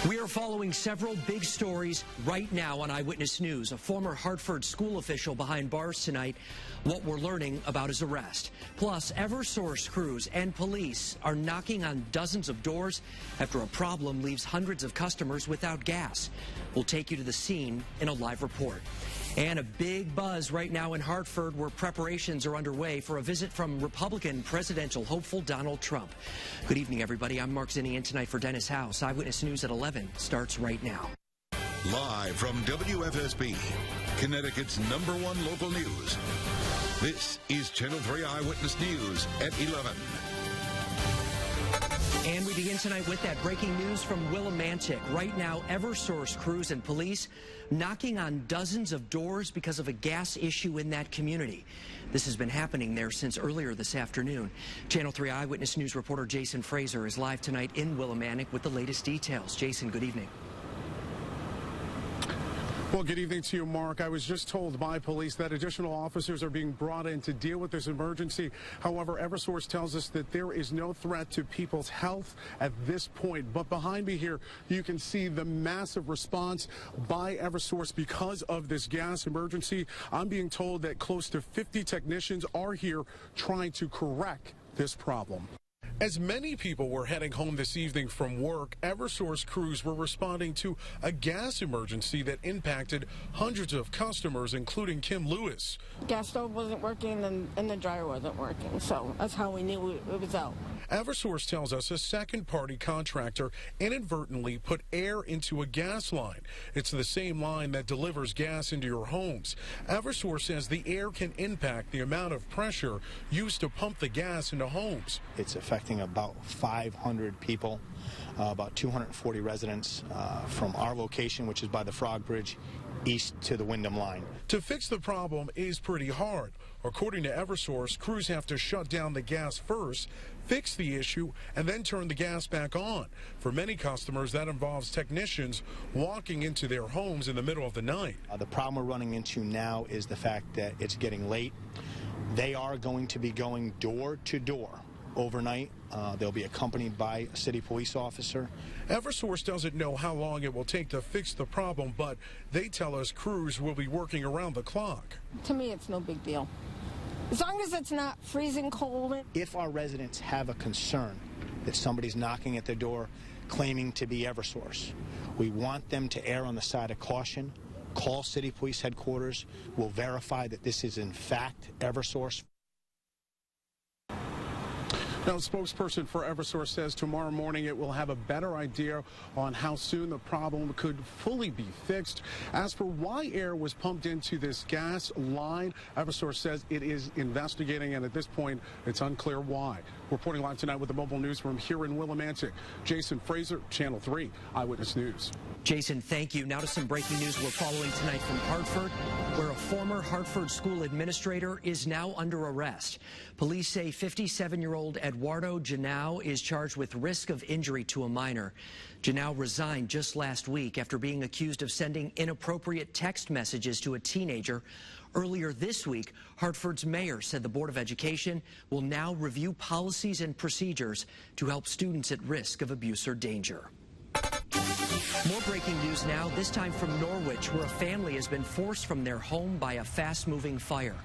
We are following several big stories right now on Eyewitness News. A former Hartford school official behind bars tonight, what we're learning about his arrest. Plus, Eversource crews and police are knocking on dozens of doors after a problem leaves hundreds of customers without gas. We'll take you to the scene in a live report. And a big buzz right now in Hartford where preparations are underway for a visit from Republican presidential hopeful Donald Trump. Good evening, everybody. I'm Mark Zinni, in tonight for Dennis House. Eyewitness News at 11 starts right now. Live from WFSB, Connecticut's #1 local news. This is Channel 3 Eyewitness News at 11. And we begin tonight with that breaking news from Willimantic. Right now, Eversource crews and police knocking on dozens of doors because of a gas issue in that community. This has been happening there since earlier this afternoon. Channel 3 Eyewitness News reporter Jason Fraser is live tonight in Willimantic with the latest details. Jason, good evening. Well, good evening to you, Mark. I was just told by police that additional officers are being brought in to deal with this emergency. However, Eversource tells us that there is no threat to people's health at this point. But behind me here, you can see the massive response by Eversource because of this gas emergency. I'm being told that close to 50 technicians are here trying to correct this problem. As many people were heading home this evening from work, Eversource crews were responding to a gas emergency that impacted hundreds of customers, including Kim Lewis. Gas stove wasn't working and the dryer wasn't working, so that's how we knew it was out. Eversource tells us a second-party contractor inadvertently put air into a gas line. It's the same line that delivers gas into your homes. Eversource says the air can impact the amount of pressure used to pump the gas into homes. It's affecting about 500 people, about 240 residents from our location, which is by the Frog Bridge, east to the Wyndham line. To fix the problem is pretty hard. According to Eversource, crews have to shut down the gas first, fix the issue, and then turn the gas back on. For many customers, that involves technicians walking into their homes in the middle of the night. The problem we're running into now is the fact that it's getting late. They are going to be going door to door overnight. They'll be accompanied by a city police officer. Eversource doesn't know how long it will take to fix the problem, but they tell us crews will be working around the clock. To me, it's no big deal. As long as it's not freezing cold. If our residents have a concern that somebody's knocking at their door claiming to be Eversource, we want them to err on the side of caution. Call city police headquarters. We'll verify that this is in fact Eversource. Now, a spokesperson for Eversource says tomorrow morning it will have a better idea on how soon the problem could fully be fixed. As for why air was pumped into this gas line, Eversource says it is investigating, and at this point, it's unclear why. Reporting live tonight with the mobile newsroom here in Willimantic, Jason Fraser, Channel 3 Eyewitness News. Jason, thank you. Now to some breaking news we're following tonight from Hartford, where a former Hartford school administrator is now under arrest. Police say 57-year-old Eduardo Janau is charged with risk of injury to a minor. Janau resigned just last week after being accused of sending inappropriate text messages to a teenager. Earlier this week, Hartford's mayor said the Board of Education will now review policies and procedures to help students at risk of abuse or danger. More breaking news now, this time from Norwich, where a family has been forced from their home by a fast-moving fire.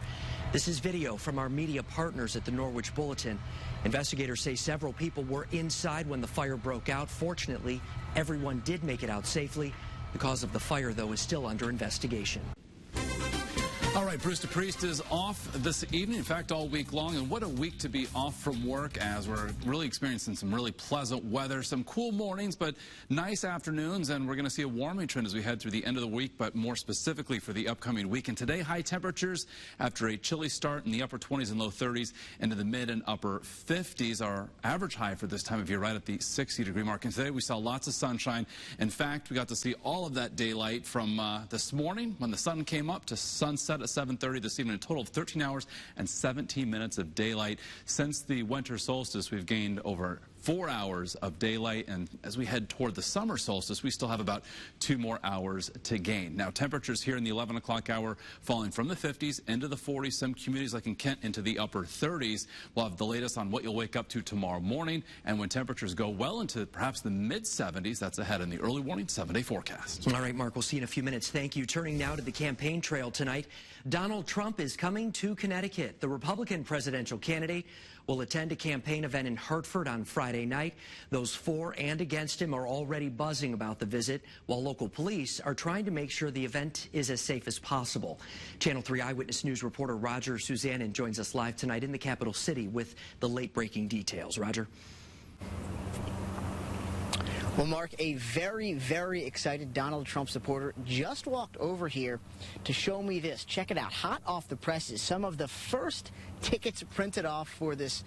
This is video from our media partners at the Norwich Bulletin. Investigators say several people were inside when the fire broke out. Fortunately, everyone did make it out safely. The cause of the fire, though, is still under investigation. All right, Brewster Priest is off this evening, in fact, all week long. And what a week to be off from work, as we're really experiencing some really pleasant weather, some cool mornings, but nice afternoons. And we're going to see a warming trend as we head through the end of the week, but more specifically for the upcoming weekend. Today, high temperatures after a chilly start in the upper 20s and low 30s into the mid and upper 50s. Our average high for this time of year right at the 60-degree mark. And today we saw lots of sunshine. In fact, we got to see all of that daylight from this morning when the sun came up to sunset at 7:30 this evening, a total of 13 hours and 17 minutes of daylight. Since the winter solstice, we've gained over 4 hours of daylight, and as we head toward the summer solstice, we still have about 2 more hours to gain. Now, temperatures here in the 11 o'clock hour falling from the 50s into the 40s, some communities like in Kent into the upper 30s. We'll have the latest on what you'll wake up to tomorrow morning, and when temperatures go well into perhaps the mid-70s, that's ahead in the early morning 7-day forecast. All right, Mark, we'll see you in a few minutes. Thank you. Turning now to the campaign trail tonight. Donald Trump is coming to Connecticut. The Republican presidential candidate will attend a campaign event in Hartford on Friday night. Those for and against him are already buzzing about the visit, while local police are trying to make sure the event is as safe as possible. Channel 3 Eyewitness News reporter Roger Suzanne joins us live tonight in the capital city with the late-breaking details. Roger. Well, Mark, a very, very excited Donald Trump supporter just walked over here to show me this. Check it out. Hot off the presses, some of the first tickets printed off for this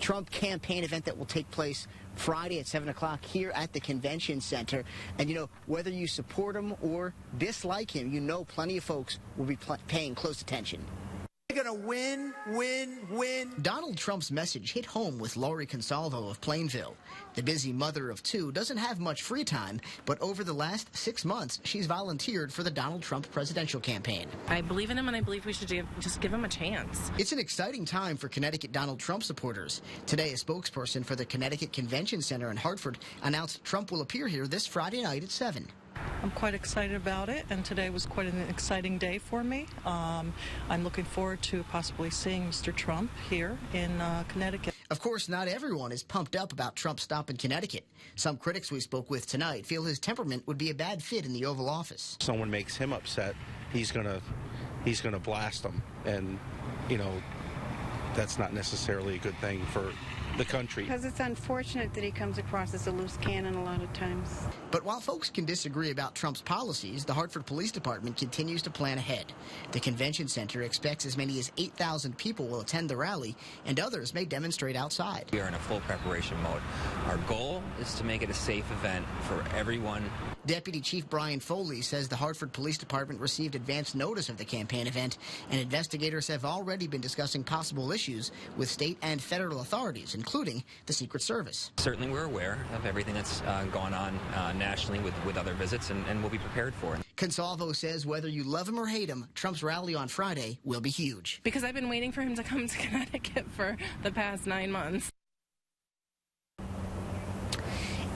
Trump campaign event that will take place Friday at 7 o'clock here at the convention center. And, you know, whether you support him or dislike him, you know plenty of folks will be paying close attention. We're going to win, win, win. Donald Trump's message hit home with Lori Consalvo of Plainville. The busy mother of two doesn't have much free time, but over the last 6 months, she's volunteered for the Donald Trump presidential campaign. I believe in him, and I believe we should just give him a chance. It's an exciting time for Connecticut Donald Trump supporters. Today, a spokesperson for the Connecticut Convention Center in Hartford announced Trump will appear here this Friday night at 7. I'm quite excited about it, and today was quite an exciting day for me. I'm looking forward to possibly seeing Mr. Trump here in Connecticut. Of course, not everyone is pumped up about Trump's stop in Connecticut. Some critics we spoke with tonight feel his temperament would be a bad fit in the Oval Office. Someone makes him upset, he's gonna blast them, and you know that's not necessarily a good thing for the country. Because it's unfortunate that he comes across as a loose cannon a lot of times. But while folks can disagree about Trump's policies, the Hartford Police Department continues to plan ahead. The convention center expects as many as 8,000 people will attend the rally, and others may demonstrate outside. We are in a full preparation mode. Our goal is to make it a safe event for everyone. Deputy Chief Brian Foley says the Hartford Police Department received advance notice of the campaign event, and investigators have already been discussing possible issues with state and federal authorities, including the Secret Service. Certainly we're aware of everything that's gone on nationally with other visits, and we'll be prepared for it. Consalvo says whether you love him or hate him, Trump's rally on Friday will be huge. Because I've been waiting for him to come to Connecticut for the past 9 months.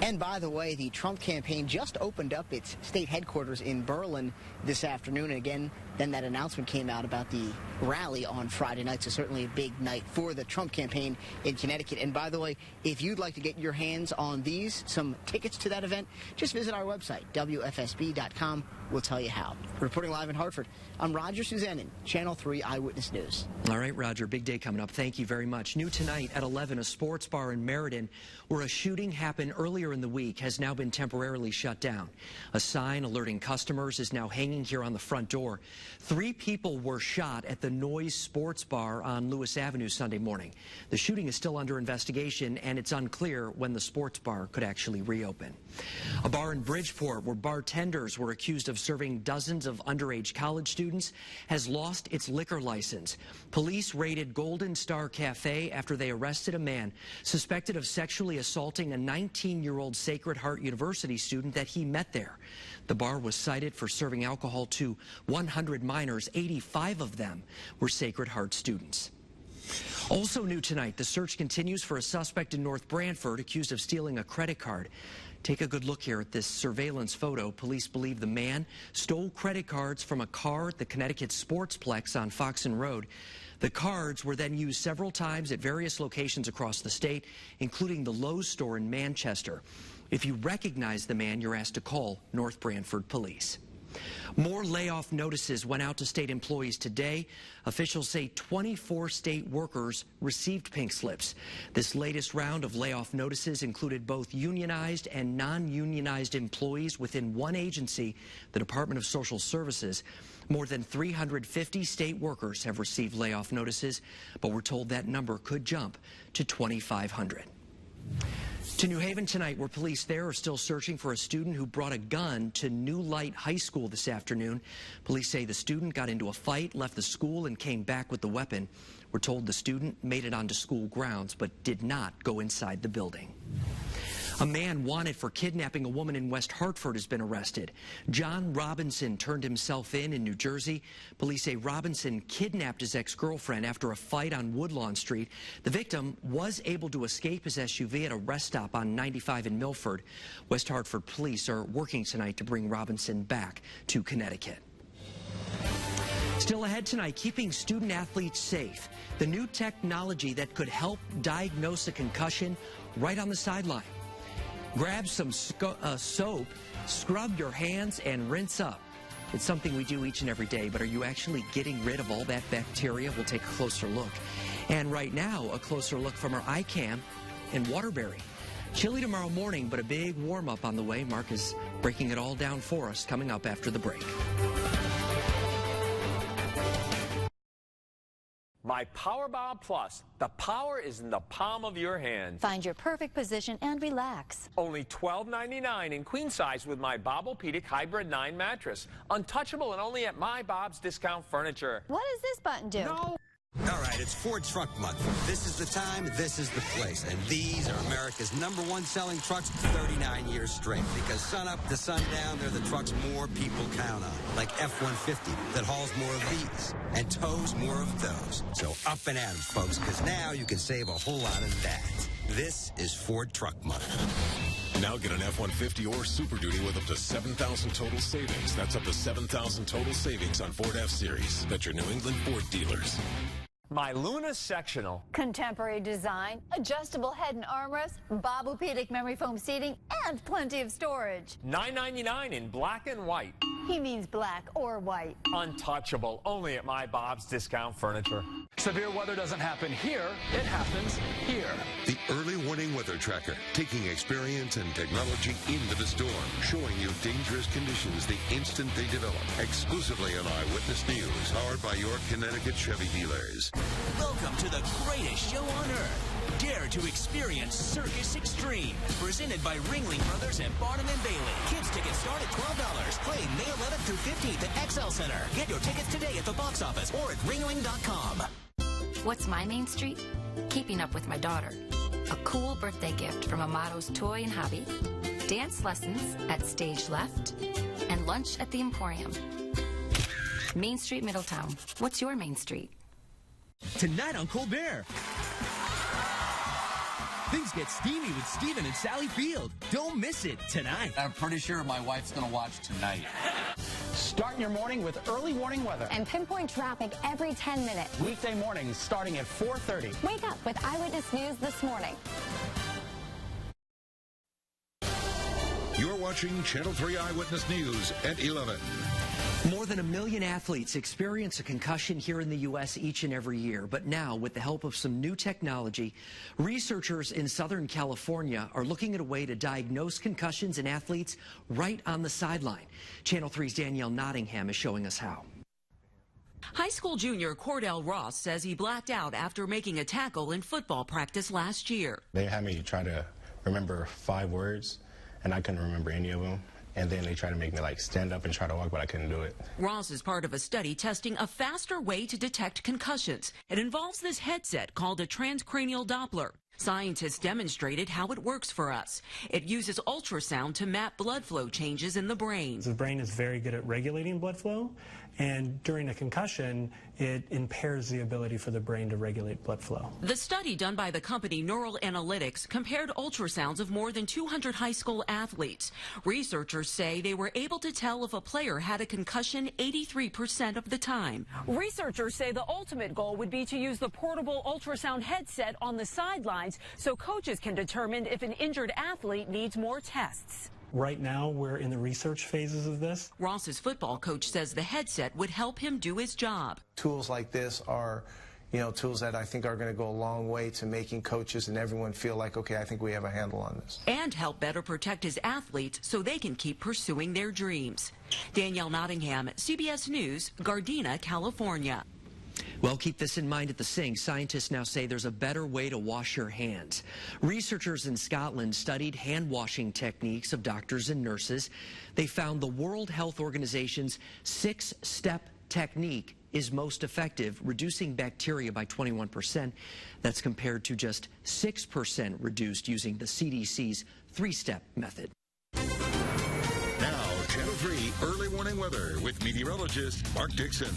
And by the way, the Trump campaign just opened up its state headquarters in Berlin this afternoon. And again, then that announcement came out about the rally on Friday night. So certainly a big night for the Trump campaign in Connecticut. And by the way, if you'd like to get your hands on some tickets to that event, just visit our website, WFSB.com. We'll tell you how. Reporting live in Hartford, I'm Roger Suzanne, Channel 3 Eyewitness News. All right, Roger, big day coming up. Thank you very much. New tonight at 11, a sports bar in Meriden where a shooting happened earlier in the week has now been temporarily shut down. A sign alerting customers is now hanging here on the front door. 3 people were shot at the Noise Sports Bar on Lewis Avenue Sunday morning. The shooting is still under investigation, and it's unclear when the sports bar could actually reopen. A bar in Bridgeport where bartenders were accused of serving dozens of underage college students has lost its liquor license. Police raided Golden Star Cafe after they arrested a man suspected of sexually assaulting a 19-year-old Sacred Heart University student that he met there. The bar was cited for serving alcohol to 100 minors. 85 of them were Sacred Heart students. Also new tonight, the search continues for a suspect in North Branford accused of stealing a credit card. Take a good look here at this surveillance photo. Police believe the man stole credit cards from a car at the Connecticut Sportsplex on Foxen Road. The cards were then used several times at various locations across the state, including the Lowe's store in Manchester. If you recognize the man, you're asked to call North Branford Police. More layoff notices went out to state employees today. Officials say 24 state workers received pink slips. This latest round of layoff notices included both unionized and non-unionized employees within one agency, the Department of Social Services. More than 350 state workers have received layoff notices, but we're told that number could jump to 2,500. To New Haven tonight, where police there are still searching for a student who brought a gun to New Light High School this afternoon. Police say the student got into a fight, left the school, and came back with the weapon. We're told the student made it onto school grounds but did not go inside the building. A man wanted for kidnapping a woman in West Hartford has been arrested. John Robinson turned himself in New Jersey. Police say Robinson kidnapped his ex-girlfriend after a fight on Woodlawn Street. The victim was able to escape his SUV at a rest stop on 95 in Milford. West Hartford police are working tonight to bring Robinson back to Connecticut. Still ahead tonight, keeping student athletes safe. The new technology that could help diagnose a concussion right on the sideline. Grab some soap, scrub your hands, and rinse up. It's something we do each and every day, but are you actually getting rid of all that bacteria? We'll take a closer look. And right now, a closer look from our iCam in Waterbury. Chilly tomorrow morning, but a big warm-up on the way. Mark is breaking it all down for us coming up after the break. My Powerbomb Plus. The power is in the palm of your hand. Find your perfect position and relax. Only $12.99 in queen size with my Bobopedic Hybrid 9 mattress. Untouchable and only at my Bob's Discount Furniture. What does this button do? No. All right, it's Ford Truck Month. This is the time, this is the place. And these are America's #1 selling trucks 39 years straight. Because sun up to sundown, they're the trucks more people count on. Like F-150 that hauls more of these and tows more of those. So up and at 'em, folks, because now you can save a whole lot of that. This is Ford Truck Month. Now get an F-150 or Super Duty with up to $7,000 total savings. That's up to $7,000 total savings on Ford F-Series. That's your New England Ford dealers. My Luna Sectional. Contemporary design, adjustable head and armrest, Bobopedic memory foam seating, and plenty of storage. $9.99 in black and white. He means black or white. Untouchable, only at my Bob's Discount Furniture. Severe weather doesn't happen here, it happens here. The Early Warning Weather Tracker, taking experience and technology into the storm, showing you dangerous conditions the instant they develop. Exclusively on Eyewitness News, powered by your Connecticut Chevy dealers. Welcome to the greatest show on earth. Dare to experience Circus Extreme, presented by Ringling Brothers and Barnum & Bailey. Kids tickets start at $12. Play May 11th through 15th at XL Center. Get your tickets today at the box office or at ringling.com. What's my main street? Keeping up with my daughter. A cool birthday gift from Amato's Toy and Hobby. Dance lessons at Stage Left. And lunch at the Emporium. Main Street, Middletown. What's your main street? Tonight on Colbert. Things get steamy with Stephen and Sally Field. Don't miss it tonight. I'm pretty sure my wife's going to watch tonight. Start your morning with early warning weather. And pinpoint traffic every 10 minutes. Weekday mornings starting at 4:30. Wake up with Eyewitness News this morning. You're watching Channel 3 Eyewitness News at 11. More than 1 million athletes experience a concussion here in the U.S. each and every year. But now, with the help of some new technology, researchers in Southern California are looking at a way to diagnose concussions in athletes right on the sideline. Channel 3's Danielle Nottingham is showing us how. High school junior Cordell Ross says he blacked out after making a tackle in football practice last year. They had me try to remember 5 words, and I couldn't remember any of them. And then they tried to make me stand up and try to walk, but I couldn't do it. Ross is part of a study testing a faster way to detect concussions. It involves this headset called a transcranial Doppler. Scientists demonstrated how it works for us. It uses ultrasound to map blood flow changes in the brain. The brain is very good at regulating blood flow, and during a concussion, it impairs the ability for the brain to regulate blood flow. The study done by the company Neural Analytics compared ultrasounds of more than 200 high school athletes. Researchers say they were able to tell if a player had a concussion 83% of the time. Researchers say the ultimate goal would be to use the portable ultrasound headset on the sidelines so coaches can determine if an injured athlete needs more tests. Right now, we're in the research phases of this. Ross's football coach says the headset would help him do his job. Tools like this are, tools that I think are going to go a long way to making coaches and everyone feel like, okay, I think we have a handle on this. And help better protect his athletes so they can keep pursuing their dreams. Danielle Nottingham, CBS News, Gardena, California. Well, keep this in mind at the sink. Scientists now say there's a better way to wash your hands. Researchers in Scotland studied hand washing techniques of doctors and nurses. They found the World Health Organization's 6-step technique is most effective, reducing bacteria by 21%. That's compared to just 6% reduced using the CDC's three-step method. Now, Channel 3 Early Warning Weather with meteorologist Mark Dixon.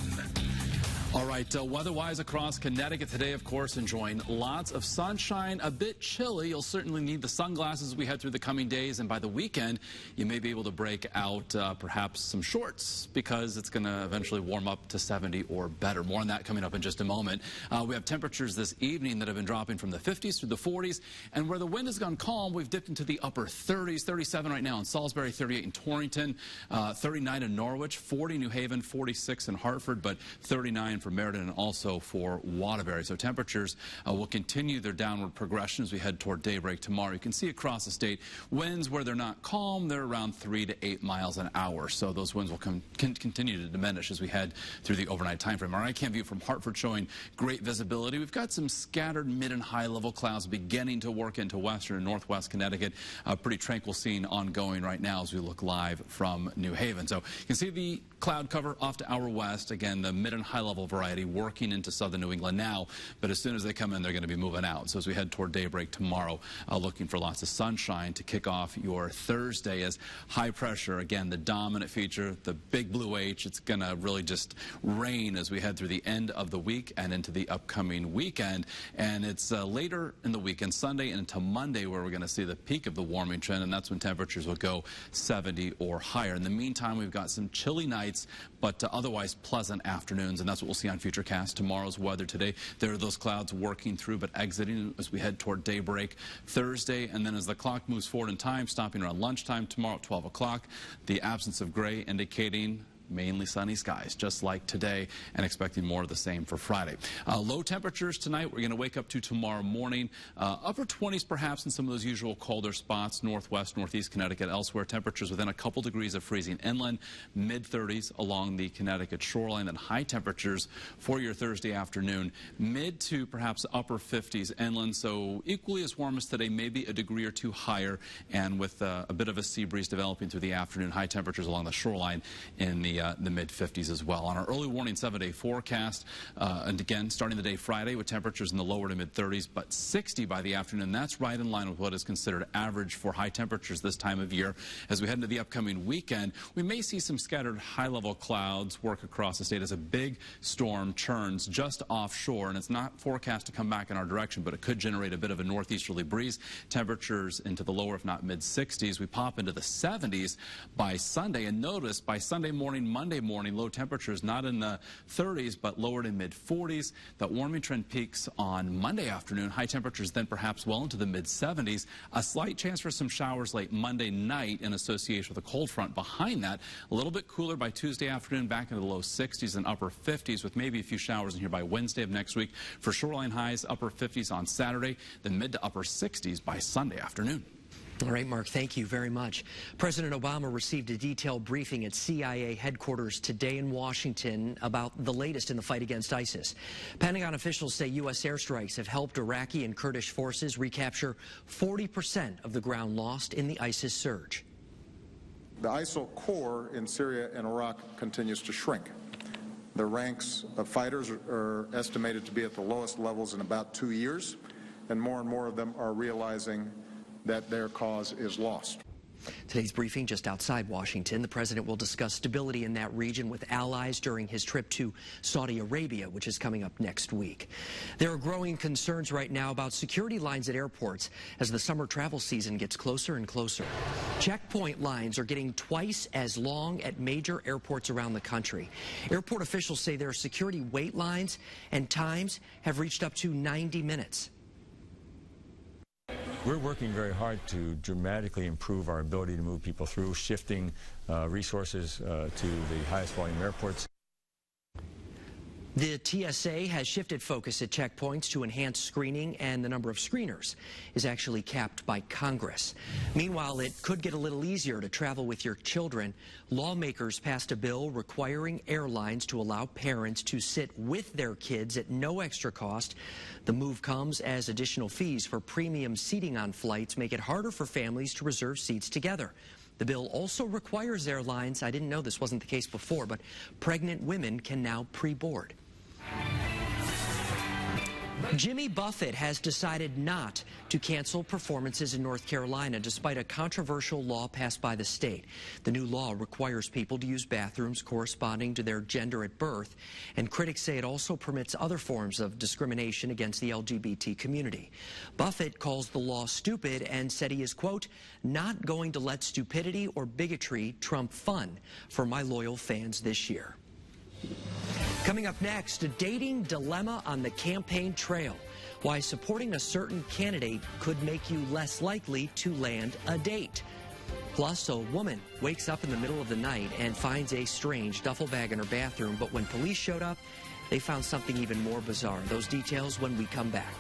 All right, weather-wise across Connecticut today, of course, enjoying lots of sunshine, a bit chilly. You'll certainly need the sunglasses as we head through the coming days, and by the weekend, you may be able to break out perhaps some shorts because it's going to eventually warm up to 70 or better. More on that coming up in just a moment. We have temperatures this evening that have been dropping from the 50s through the 40s, and where the wind has gone calm, we've dipped into the upper 30s, 37 right now in Salisbury, 38 in Torrington, 39 in Norwich, 40 New Haven, 46 in Hartford, but 39 for Meriden and also for Waterbury. So temperatures will continue their downward progression as we head toward daybreak tomorrow. You can see across the state winds where they're not calm, they're around 3 to 8 miles an hour. So those winds will continue to diminish as we head through the overnight time frame. Our ICAM view from Hartford showing great visibility. We've got some scattered mid and high level clouds beginning to work into western and northwest Connecticut. A pretty tranquil scene ongoing right now as we look live from New Haven. So you can see the cloud cover off to our west. Again, the mid and high level variety working into southern New England now, but as soon as they come in, they're going to be moving out. So as we head toward daybreak tomorrow, looking for lots of sunshine to kick off your Thursday as high pressure, again, the dominant feature, the big blue H. It's going to really just rain as we head through the end of the week and into the upcoming weekend. And it's later in the weekend, Sunday and into Monday, where we're going to see the peak of the warming trend, and that's when temperatures will go 70 or higher. In the meantime, we've got some chilly nights, but otherwise pleasant afternoons, and that's what we'll see on Futurecast. Tomorrow's weather today, there are those clouds working through but exiting as we head toward daybreak Thursday, and then as the clock moves forward in time, stopping around lunchtime tomorrow at 12 o'clock, the absence of gray indicating mainly sunny skies, just like today, and expecting more of the same for Friday. Low temperatures tonight, we're going to wake up to tomorrow morning. Upper 20s perhaps in some of those usual colder spots, northwest, northeast Connecticut. Elsewhere, temperatures within a couple degrees of freezing inland, mid-30s along the Connecticut shoreline, and high temperatures for your Thursday afternoon, mid to perhaps upper 50s inland, so equally as warm as today, maybe a degree or two higher, and with a bit of a sea breeze developing through the afternoon, high temperatures along the shoreline in the mid-50s as well. On our early warning 7-day forecast, and again, starting the day Friday with temperatures in the lower to mid-30s, but 60 by the afternoon. That's right in line with what is considered average for high temperatures this time of year. As we head into the upcoming weekend, we may see some scattered high-level clouds work across the state as a big storm churns just offshore, and it's not forecast to come back in our direction, but it could generate a bit of a northeasterly breeze. Temperatures into the lower, if not mid-60s. We pop into the 70s by Sunday, and notice by Sunday morning, Monday morning, low temperatures not in the 30s, but lower to mid-40s. That warming trend peaks on Monday afternoon. High temperatures then perhaps well into the mid-70s. A slight chance for some showers late Monday night in association with a cold front behind that. A little bit cooler by Tuesday afternoon, back into the low 60s and upper 50s, with maybe a few showers in here by Wednesday of next week. For shoreline highs, upper 50s on Saturday, then mid to upper 60s by Sunday afternoon. All right, Mark, thank you very much. President Obama received a detailed briefing at CIA headquarters today in Washington about the latest in the fight against ISIS. Pentagon officials say U.S. airstrikes have helped Iraqi and Kurdish forces recapture 40% of the ground lost in the ISIS surge. The ISIL core in Syria and Iraq continues to shrink. The ranks of fighters are estimated to be at the lowest levels in about 2 years, and more of them are realizing that their cause is lost. Today's briefing just outside Washington. The president will discuss stability in that region with allies during his trip to Saudi Arabia, which is coming up next week. There are growing concerns right now about security lines at airports as the summer travel season gets closer and closer. Checkpoint lines are getting twice as long at major airports around the country. Airport officials say their security wait lines and times have reached up to 90 minutes. We're working very hard to dramatically improve our ability to move people through, shifting resources to the highest volume airports. The TSA has shifted focus at checkpoints to enhance screening, and the number of screeners is actually capped by Congress. Meanwhile, it could get a little easier to travel with your children. Lawmakers passed a bill requiring airlines to allow parents to sit with their kids at no extra cost. The move comes as additional fees for premium seating on flights make it harder for families to reserve seats together. The bill also requires airlines, I didn't know this wasn't the case before, but pregnant women can now pre-board. Jimmy Buffett has decided not to cancel performances in North Carolina despite a controversial law passed by the state. The new law requires people to use bathrooms corresponding to their gender at birth, and critics say it also permits other forms of discrimination against the LGBT community. Buffett calls the law stupid and said he is, quote, not going to let stupidity or bigotry trump fun for my loyal fans this year. Coming up next, a dating dilemma on the campaign trail. Why supporting a certain candidate could make you less likely to land a date. Plus, a woman wakes up in the middle of the night and finds a strange duffel bag in her bathroom, but when police showed up, they found something even more bizarre. Those details when we come back.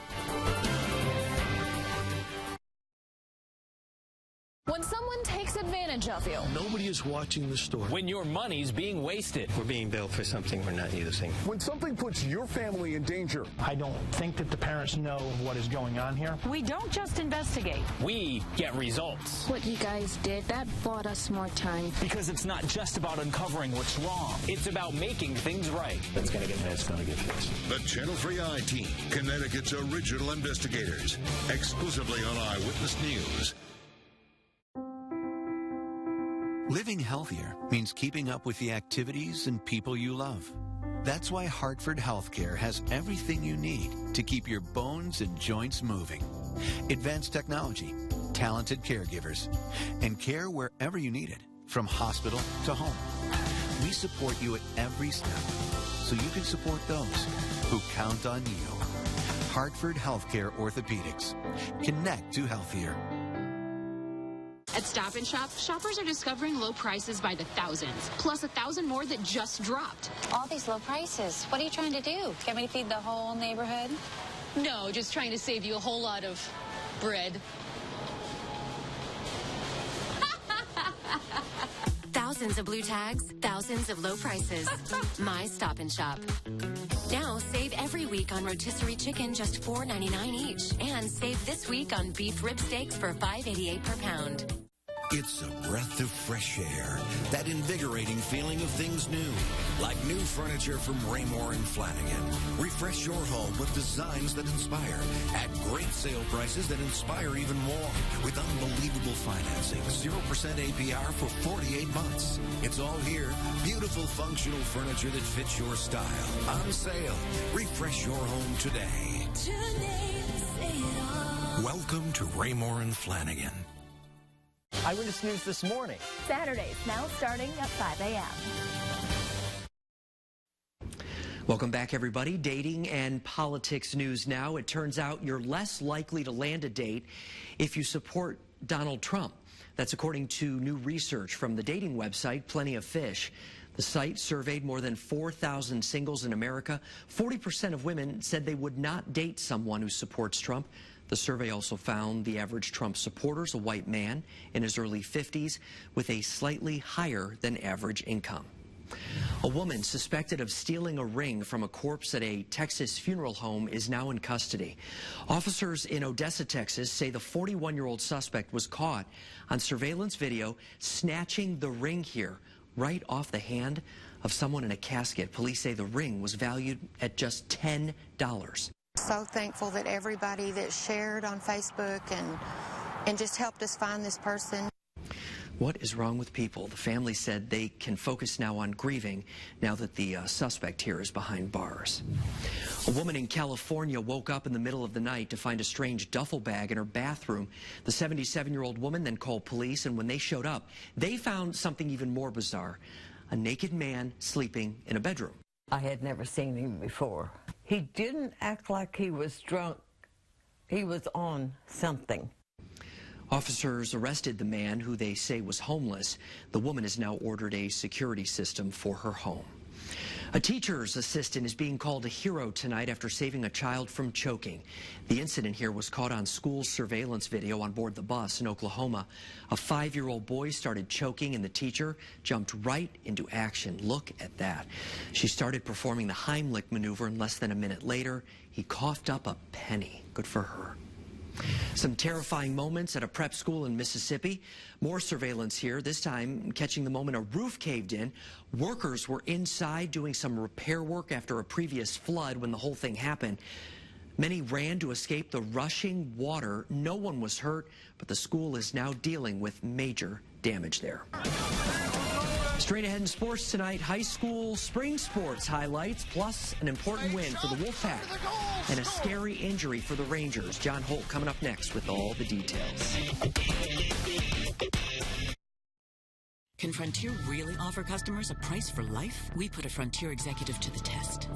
When someone takes advantage of you. Nobody is watching the store. When your money's being wasted. We're being billed for something we're not using. When something puts your family in danger. I don't think that the parents know what is going on here. We don't just investigate. We get results. What you guys did, that bought us more time. Because it's not just about uncovering what's wrong. It's about making things right. It's going to get fixed. It's going to get fixed. The Channel 3i team, Connecticut's original investigators. Exclusively on Eyewitness News. Living healthier means keeping up with the activities and people you love. That's why Hartford Healthcare has everything you need to keep your bones and joints moving. Advanced technology, talented caregivers, and care wherever you need it, from hospital to home. We support you at every step, so you can support those who count on you. Hartford Healthcare Orthopedics. Connect to healthier. At Stop & Shop, shoppers are discovering low prices by the thousands, plus 1,000 more that just dropped. All these low prices. What are you trying to do? Get me to feed the whole neighborhood? No, just trying to save you a whole lot of bread. Thousands of blue tags, thousands of low prices. My Stop & Shop. Now save every week on rotisserie chicken, just $4.99 each, and save this week on beef rib steaks for $5.88 per pound. It's a breath of fresh air, that invigorating feeling of things new, like new furniture from Raymore and Flanagan. Refresh your home with designs that inspire, at great sale prices that inspire even more, with unbelievable financing, 0% APR for 48 months. It's all here, beautiful functional furniture that fits your style. On sale. Refresh your home today. Welcome to Raymore and Flanagan. Eyewitness News this morning. Saturdays now starting at 5 a.m. Welcome back, everybody. Dating and politics news now. It turns out you're less likely to land a date if you support Donald Trump. That's according to new research from the dating website Plenty of Fish. The site surveyed more than 4,000 singles in America. 40% of women said they would not date someone who supports Trump. The survey also found the average Trump supporter is a white man in his early 50s with a slightly higher than average income. A woman suspected of stealing a ring from a corpse at a Texas funeral home is now in custody. Officers in Odessa, Texas say the 41-year-old suspect was caught on surveillance video snatching the ring here right off the hand of someone in a casket. Police say the ring was valued at just $10. So thankful that everybody that shared on Facebook and just helped us find this person. What is wrong with people? The family said they can focus now on grieving now that the suspect here is behind bars. A woman in California woke up in the middle of the night to find a strange duffel bag in her bathroom. The 77-year-old woman then called police, and when they showed up, they found something even more bizarre: a naked man sleeping in a bedroom. I had never seen him before. He didn't act like he was drunk. He was on something. Officers arrested the man, who they say was homeless. The woman has now ordered a security system for her home. A teacher's assistant is being called a hero tonight after saving a child from choking. The incident here was caught on school surveillance video on board the bus in Oklahoma. A 5-year-old boy started choking and the teacher jumped right into action. Look at that. She started performing the Heimlich maneuver, and less than a minute later, he coughed up a penny. Good for her. Some terrifying moments at a prep school in Mississippi. More surveillance here, this time catching the moment a roof caved in. Workers were inside doing some repair work after a previous flood when the whole thing happened. Many ran to escape the rushing water. No one was hurt, but the school is now dealing with major damage there. Straight ahead in sports tonight, high school spring sports highlights, plus an important win for the Wolfpack and a scary injury for the Rangers. John Holt coming up next with all the details. Can Frontier really offer customers a price for life? We put a Frontier executive to the test.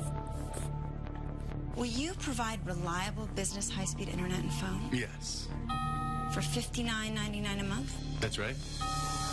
Will you provide reliable business high-speed internet and phone? Yes. For $59.99 a month? That's right.